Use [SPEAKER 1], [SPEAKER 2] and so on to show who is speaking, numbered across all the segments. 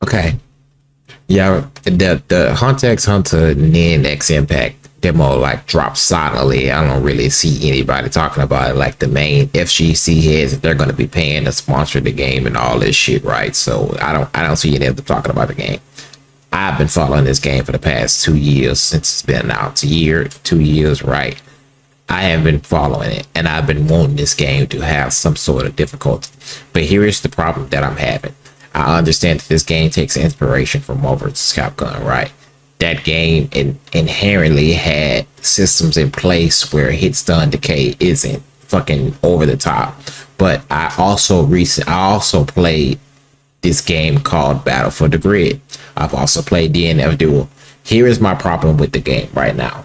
[SPEAKER 1] Okay. Yeah, the Hunter x Hunter NENxIMPACT demo like dropped silently. I don't really see anybody talking about it. Like the main FGC heads, they're going to be paying to sponsor the game and all this shit, right? So I don't see any of them talking about the game. I've been following this game for the past 2 years since it's been out. A year, 2 years, right? I have been following it, and I've been wanting this game to have some sort of difficulty. But here is the problem that I'm having. I understand that this game takes inspiration from Marvel vs. Capcom, right? That game inherently had systems in place where hit stun decay isn't fucking over the top. But I also played this game called Battle for the Grid. I've also played DNF Duel. Here is my problem with the game right now,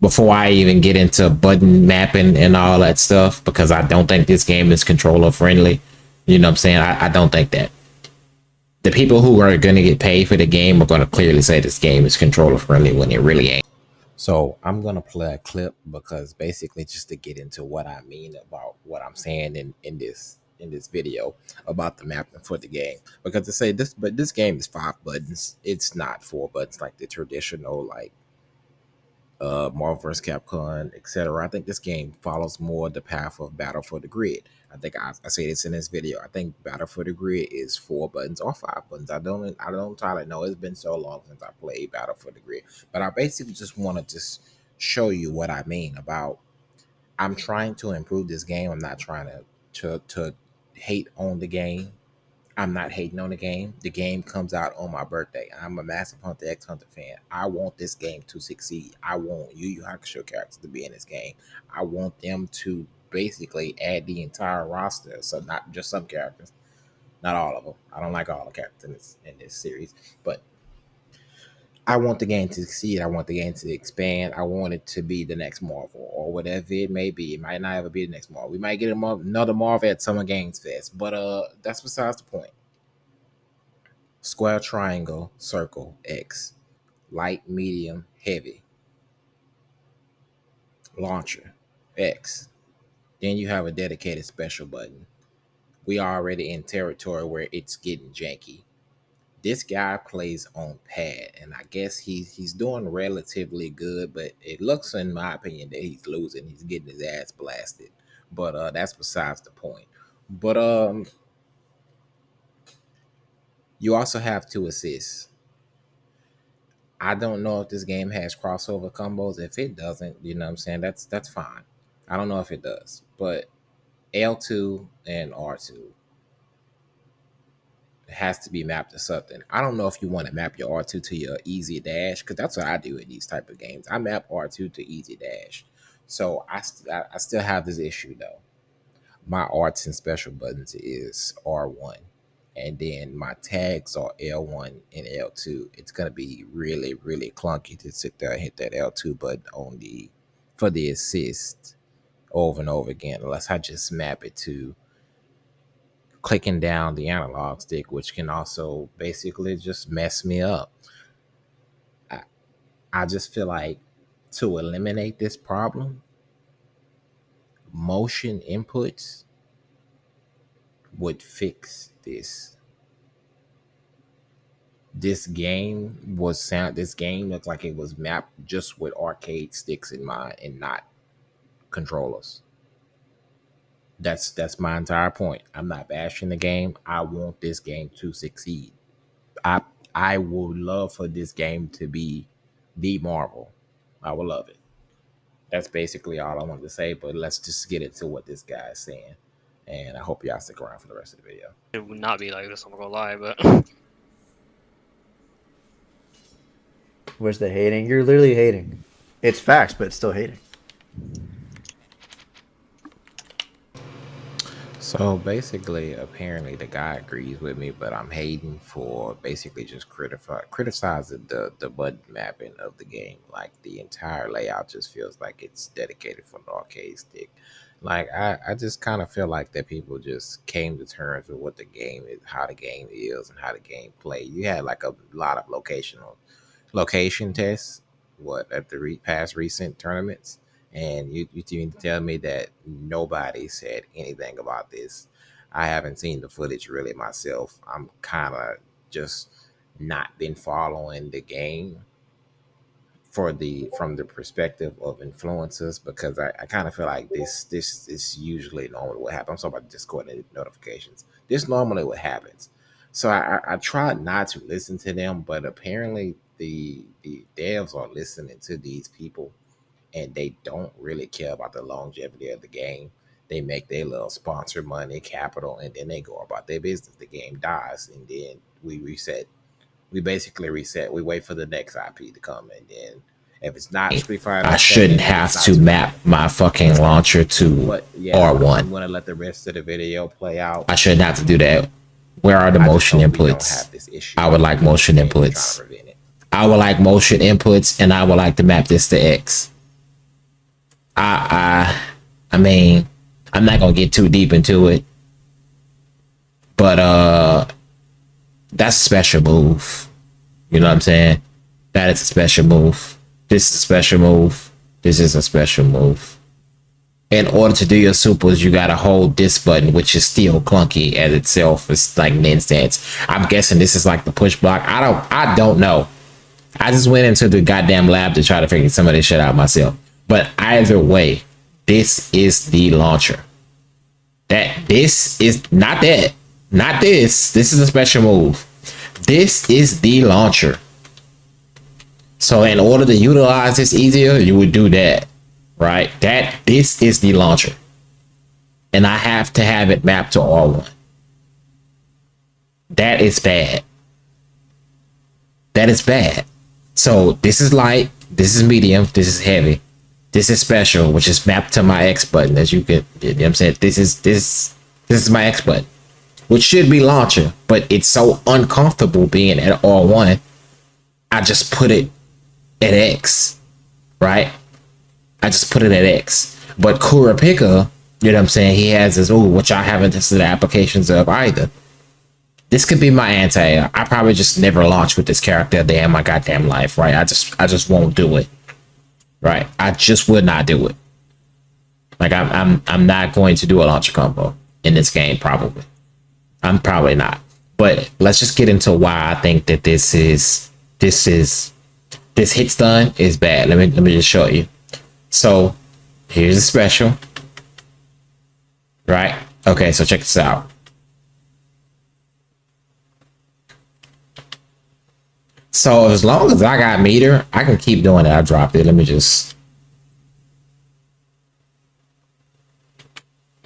[SPEAKER 1] before I even get into button mapping and all that stuff, because I don't think this game is controller friendly. You know what I'm saying? I don't think that. The people who are going to get paid for the game are going to clearly say this game is controller friendly when it really ain't. So I'm going to play a clip because basically just to get into what I mean about what I'm saying in this video about the mapping for the game, because to say this, but this game is 5 buttons. It's not 4 buttons like the traditional like Marvel vs. Capcom, etc. I think this game follows more the path of Battle for the Grid. I think I say this in this video. I think Battle for the Grid is 4 buttons or 5 buttons. I don't entirely know. It's been so long since I played Battle for the Grid, but I basically just want to just show you what I mean about. I'm trying to improve this game. I'm not trying to hate on the game. I'm not hating on the game. The game comes out on my birthday. I'm a massive Hunter x Hunter fan. I want this game to succeed. I want Yu Yu Hakusho characters to be in this game. I want them to basically add the entire roster, so not just some characters, not all of them. I don't like all the characters in this series, but I want the game to succeed. I want the game to expand. I want it to be the next Marvel or whatever it may be. It might not ever be the next Marvel. We might get another Marvel at Summer Games Fest, but that's besides the point. Square, triangle, circle, X, light, medium, heavy, launcher, X. Then you have a dedicated special button. We are already in territory where it's getting janky. This guy plays on pad, and I guess he's doing relatively good, but it looks, in my opinion, that he's losing. He's getting his ass blasted. But that's besides the point. But you also have to assist. I don't know if this game has crossover combos. If it doesn't, you know what I'm saying? That's fine. I don't know if it does. But L2 and R2 has to be mapped to something. I don't know if you want to map your R2 to your easy dash, because that's what I do in these type of games. I map R2 to easy dash. So I still have this issue though. My arts and special buttons is R1. And then my tags are L1 and L2. It's gonna be really, really clunky to sit there and hit that L2 button on the for the assist over and over again, unless I just map it to clicking down the analog stick, which can also basically just mess me up. I, I just feel like to eliminate this problem, motion inputs would fix this. This game looked like it was mapped just with arcade sticks in mind and not controllers. That's my entire point. I'm not bashing the game. I want this game to succeed. I would love for this game to be the Marvel. I would love it. That's basically all I wanted to say, but let's just get into what this guy is saying. And I hope y'all stick around for the rest of the video.
[SPEAKER 2] It would not be like this, I'm not gonna lie, but
[SPEAKER 3] Where's the hating? You're literally hating. It's facts, but it's still hating.
[SPEAKER 1] So basically, apparently, the guy agrees with me, but I'm hating for basically just criticizing the button mapping of the game. Like the entire layout just feels like it's dedicated for the arcade stick. Like I just kind of feel like that people just came to terms with what the game is, how the game is, and how the game play. You had like a lot of location tests, what at the past recent tournaments, and you mean to tell me that nobody said anything about this? I haven't seen the footage really myself. I'm kind of just not been following the game from the perspective of influencers, because I kind of feel like this is usually normally what happens. I'm sorry about Discord notifications. This normally what happens. So I tried not to listen to them, but apparently the devs are listening to these people, and they don't really care about the longevity of the game. They make their little sponsor money, capital, and then they go about their business. The game dies, and then we reset. We basically reset. We wait for the next IP to come, and then if it's not Street Fighter, I shouldn't have to map my fucking launcher to R1.
[SPEAKER 3] I'm gonna let the rest of the video play out.
[SPEAKER 1] I shouldn't have to do that. Where are the motion inputs? I would like motion inputs. I would like motion inputs, and I would like to map this to X. I mean, I'm not gonna get too deep into it, but that's a special move. You know what I'm saying? That is a special move. This is a special move. This is a special move. In order to do your supers, you gotta hold this button, which is still clunky as itself. It's like an instance. I'm guessing this is like the push block. I don't know. I just went into the goddamn lab to try to figure some of this shit out myself. But either way, this is the launcher. This is not that. Not this. This is a special move. This is the launcher. So in order to utilize this easier, you would do that, right? This is the launcher. And I have to have it mapped to R1. That is bad. That is bad. So this is light, this is medium, this is heavy. This is special, which is mapped to my X button, as you can, you know what I'm saying? This is my X button, which should be launcher, but it's so uncomfortable being at R1. I just put it at X, right? I just put it at X. But Kurapika, you know what I'm saying? He has this, which I haven't tested the applications of either. This could be my anti. I probably just never launch with this character a day in my goddamn life, right? I just won't do it. Right, I just would not do it. Like I'm not going to do a launcher combo in this game. Probably, I'm probably not. But let's just get into why I think that this hit stun is bad. Let me just show you. So here's a special. Right. Okay. So check this out. So as long as I got meter, I can keep doing it. I dropped it. Let me just.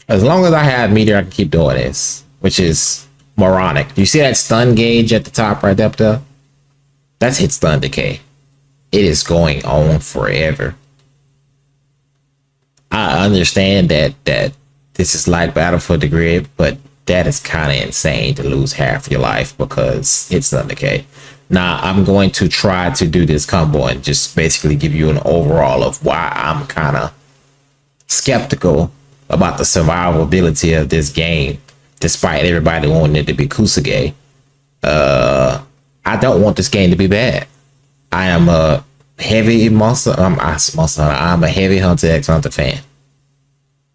[SPEAKER 1] As long as I have meter, I can keep doing this, which is moronic. Do you see that stun gauge at the top right up there? That's hit stun decay. It is going on forever. I understand that this is like Battle for the Grid, but that is kind of insane to lose half your life because it's stun decay. Now, I'm going to try to do this combo and just basically give you an overall of why I'm kind of skeptical about the survivability of this game, despite everybody wanting it to be Kusage. I don't want this game to be bad. I am a heavy monster. I'm a heavy Hunter x Hunter fan.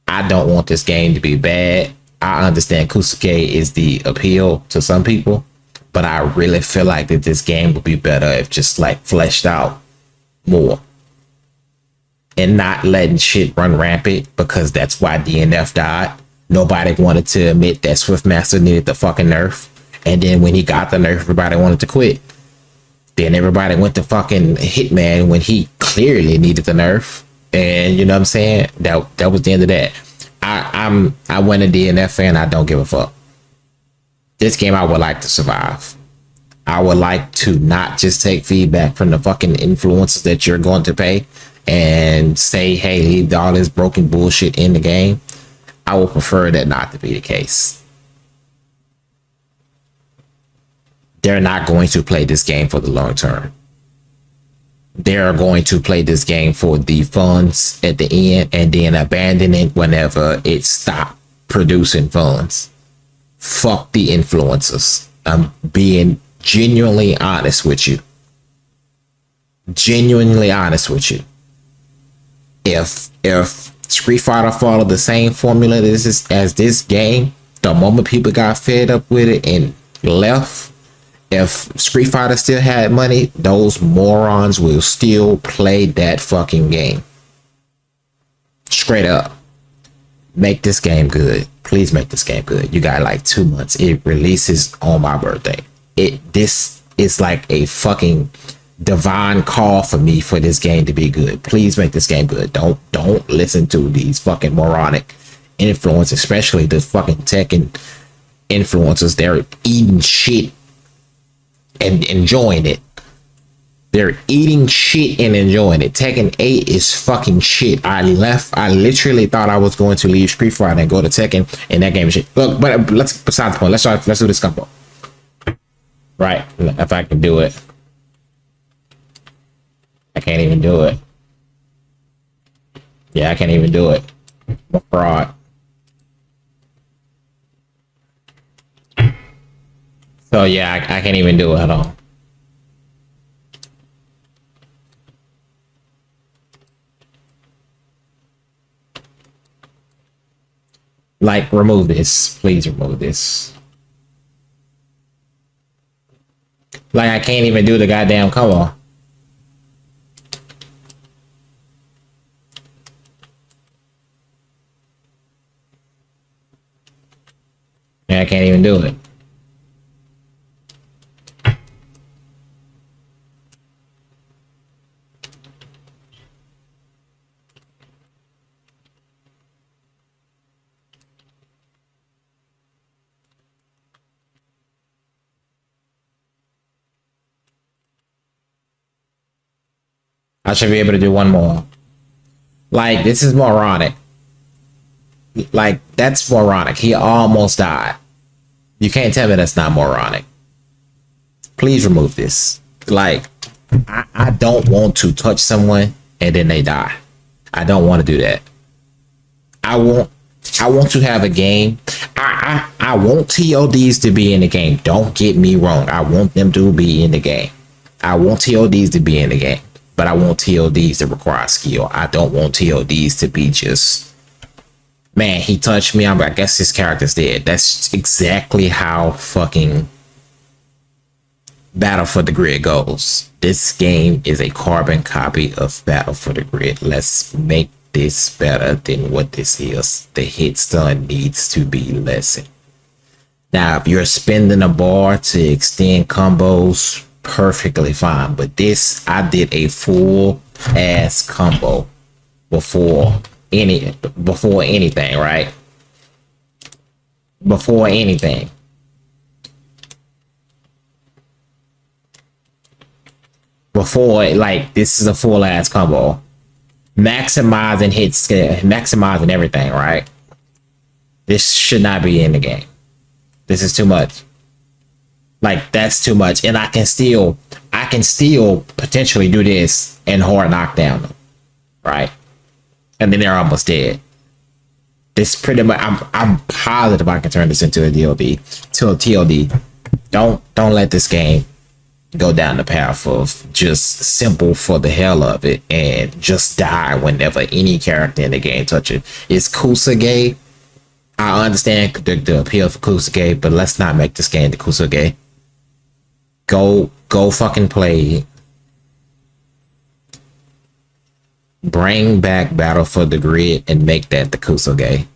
[SPEAKER 1] I don't want this game to be bad. I understand Kusage is the appeal to some people, but I really feel like that this game would be better if just like fleshed out more and not letting shit run rampant, because that's why DNF died. Nobody wanted to admit that Swiftmaster needed the fucking nerf. And then when he got the nerf, everybody wanted to quit. Then everybody went to fucking Hitman when he clearly needed the nerf. And you know what I'm saying? That was the end of that. I went a DNF fan. I don't give a fuck. This game, I would like to survive. I would like to not just take feedback from the fucking influencers that you're going to pay and say, hey, leave all this broken bullshit in the game. I would prefer that not to be the case. They're not going to play this game for the long term. They're going to play this game for the funds at the end and then abandon it whenever it stops producing funds. Fuck the influencers. I'm being genuinely honest with you. Genuinely honest with you. If Street Fighter followed the same formula as this game, the moment people got fed up with it and left, if Street Fighter still had money, those morons will still play that fucking game. Straight up. Make this game good. Please make this game good. You got like 2 months. It releases on my birthday. This is like a fucking divine call for me for this game to be good. Please make this game good. Don't listen to these fucking moronic influencers, especially the fucking Tekken influencers. They're eating shit and enjoying it. They're eating shit and enjoying it. Tekken 8 is fucking shit. I literally thought I was going to leave Street Fighter and go to Tekken, and that game is shit. Look, but besides the point, let's do this combo. Right, if I can do it. I can't even do it. Yeah, I can't even do it. I'm a fraud. So yeah, I can't even do it at all. Like, remove this. Please remove this. Like, I can't even do the goddamn combo. Yeah, I can't even do it. I should be able to do one more. Like, this is moronic. Like, that's moronic. He almost died. You can't tell me that's not moronic. Please remove this. Like, I don't want to touch someone and then they die. I don't want to do that. I want to have a game. I want TODs to be in the game. Don't get me wrong. I want them to be in the game. I want TODs to be in the game. But I want TODs to require skill. I don't want TODs to be just, man, he touched me. I guess his character's dead. That's exactly how fucking Battle for the Grid goes. This game is a carbon copy of Battle for the Grid. Let's make this better than what this is. The hit stun needs to be lessened. Now, if you're spending a bar to extend combos, perfectly fine, but this, I did a full ass combo before anything, right? Before anything. Before, like, this is a full ass combo, maximizing hit scale, maximizing everything, right? This should not be in the game. This is too much. Like, that's too much. And I can still potentially do this and hard knock down them, right? And then they're almost dead. This pretty much, I'm positive I can turn this into a DLD, to a TLD. Don't let this game go down the path of just simple for the hell of it and just die whenever any character in the game touch it. It's Kusage. I understand the appeal for Kusage, but let's not make this game the Kusage. Go fucking play. Bring back Battle for the Grid and make that the Kusage.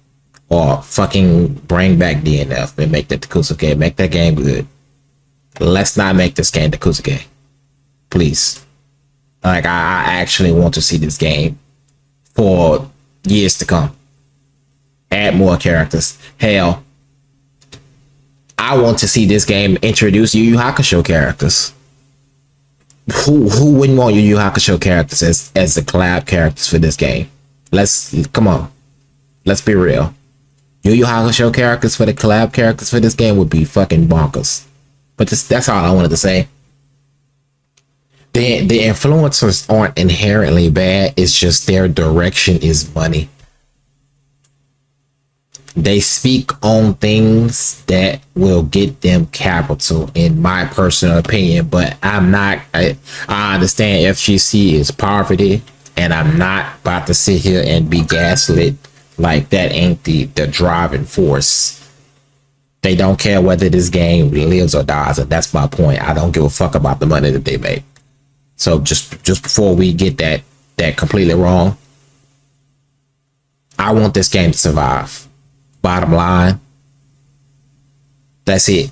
[SPEAKER 1] Or fucking bring back DNF and make that the Kusage. Make that game good. Let's not make this game the Kusage. Please. Like, I actually want to see this game for years to come. Add more characters. Hell, I want to see this game introduce Yu Yu Hakusho characters. Who wouldn't want Yu Yu Hakusho characters as the collab characters for this game? Come on. Let's be real. Yu Yu Hakusho characters for the collab characters for this game would be fucking bonkers. But that's all I wanted to say. The influencers aren't inherently bad. It's just their direction is money. They speak on things that will get them capital, in my personal opinion. But I understand FGC is poverty, and I'm not about to sit here and be gaslit like that ain't the driving force. They don't care whether this game lives or dies, and that's my point. I don't give a fuck about the money that they make. So just before we get that completely wrong, I want this game to survive. Bottom line, that's it.